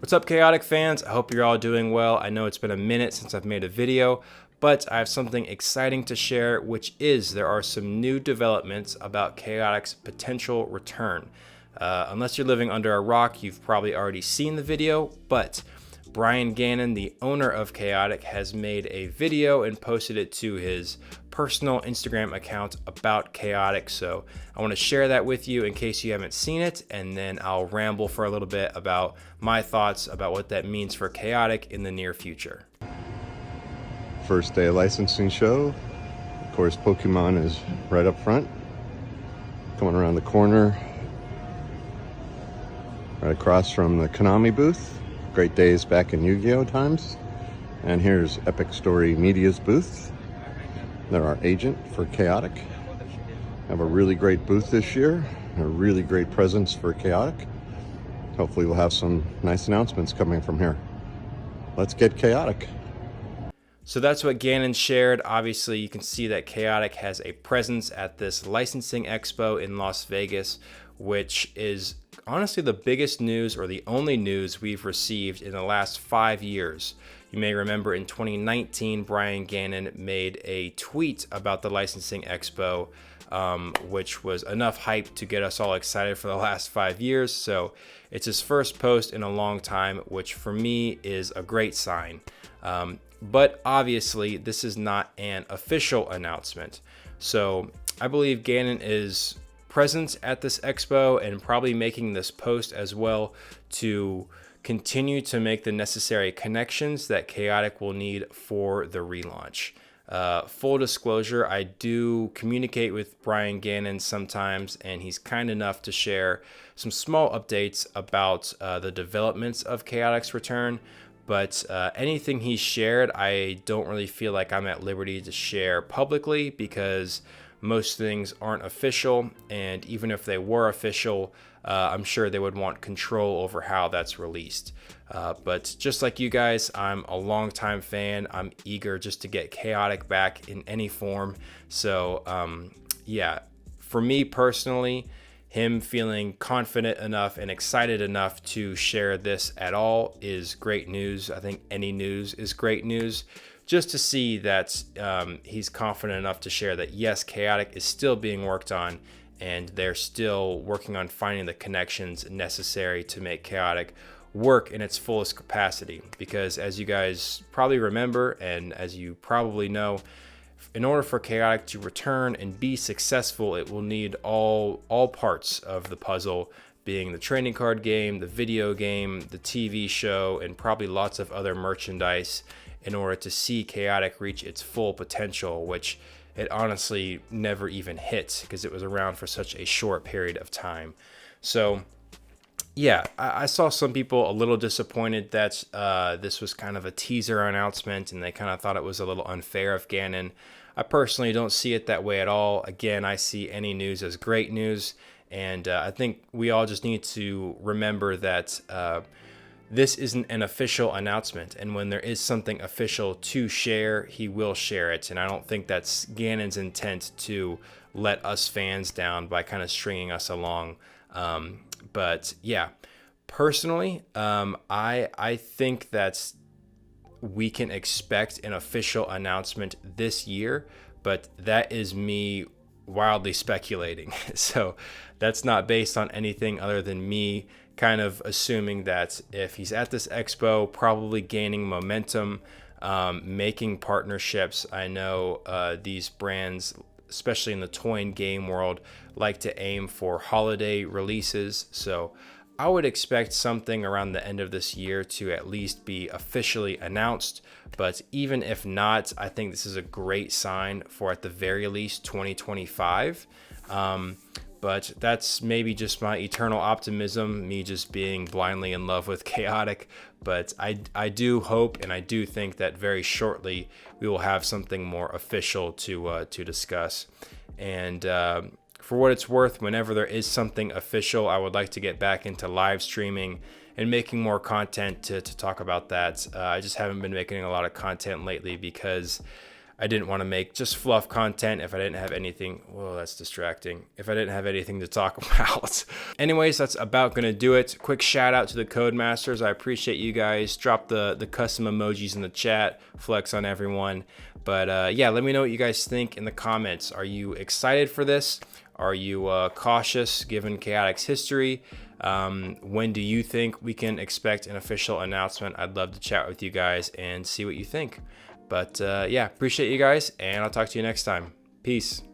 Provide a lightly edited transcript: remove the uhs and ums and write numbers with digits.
What's up, Chaotic fans? I hope you're all doing well. I know it's been a minute since I've made a video, but I have something exciting to share, which is there are some new developments about Chaotic's potential return. Unless you're living under a rock, you've probably already seen the video, but Brian Gannon, the owner of Chaotic, has made a video and posted it to his personal Instagram account about Chaotic. So I want to share that with you in case you haven't seen it, and then I'll ramble for a little bit about my thoughts about what that means for Chaotic in the near future. First day of licensing show. Of course, Pokemon is right up front. Coming around the corner, right across from the Konami booth. Great days back in Yu-Gi-Oh times. And here's Epic Story Media's booth. They're our agent for Chaotic. Have a really great booth this year. A really great presence for Chaotic. Hopefully we'll have some nice announcements coming from here. Let's get Chaotic. So that's what Gannon shared. Obviously, you can see that Chaotic has a presence at this licensing expo in Las Vegas, which is honestly the biggest news or the only news we've received in the last 5 years. You may remember in 2019, Brian Gannon made a tweet about the licensing expo, which was enough hype to get us all excited for the last 5 years. So it's his first post in a long time, which for me is a great sign. But obviously, this is not an official announcement. So I believe Gannon is present at this expo and probably making this post as well to continue to make the necessary connections that Chaotic will need for the relaunch. Full disclosure, I do communicate with Brian Gannon sometimes, and he's kind enough to share some small updates about the developments of Chaotic's return. But anything he's shared, I don't really feel like I'm at liberty to share publicly because most things aren't official, and even if they were official, I'm sure they would want control over how that's released. But just like you guys, I'm a longtime fan. I'm eager just to get Chaotic back in any form. So yeah, for me personally, him feeling confident enough and excited enough to share this at all is great news. I think any news is great news. Just to see that he's confident enough to share that, yes, Chaotic is still being worked on and they're still working on finding the connections necessary to make Chaotic work in its fullest capacity. Because as you guys probably remember, and as you probably know, in order for Chaotic to return and be successful, it will need all parts of the puzzle, being the trading card game, the video game, the TV show, and probably lots of other merchandise in order to see Chaotic reach its full potential, which it honestly never even hit because it was around for such a short period of time. So yeah, I saw some people a little disappointed that this was kind of a teaser announcement and they kind of thought it was a little unfair of Gannon. I personally don't see it that way at all. Again, I see any news as great news, and I think we all just need to remember that this isn't an official announcement, and when there is something official to share, he will share it. And I don't think that's Gannon's intent to let us fans down by kind of stringing us along. But yeah, personally, I think that we can expect an official announcement this year, but that is me wildly speculating. So that's not based on anything other than me kind of assuming that if he's at this expo, probably gaining momentum, making partnerships. I know these brands, especially in the toy and game world, like to aim for holiday releases. So I would expect something around the end of this year to at least be officially announced. But even if not, I think this is a great sign for at the very least 2025. But that's maybe just my eternal optimism, me just being blindly in love with Chaotic. But I do hope and I do think that very shortly we will have something more official to discuss. And for what it's worth, whenever there is something official, I would like to get back into live streaming and making more content to talk about that. I just haven't been making a lot of content lately because I didn't want to make just fluff content if I didn't have anything. Whoa, that's distracting. If I didn't have anything to talk about. Anyways, that's about going to do it. Quick shout out to the Codemasters. I appreciate you guys. Drop the custom emojis in the chat. Flex on everyone. But yeah, let me know what you guys think in the comments. Are you excited for this? Are you cautious given Chaotic's history? When do you think we can expect an official announcement? I'd love to chat with you guys and see what you think. But yeah, appreciate you guys, and I'll talk to you next time. Peace.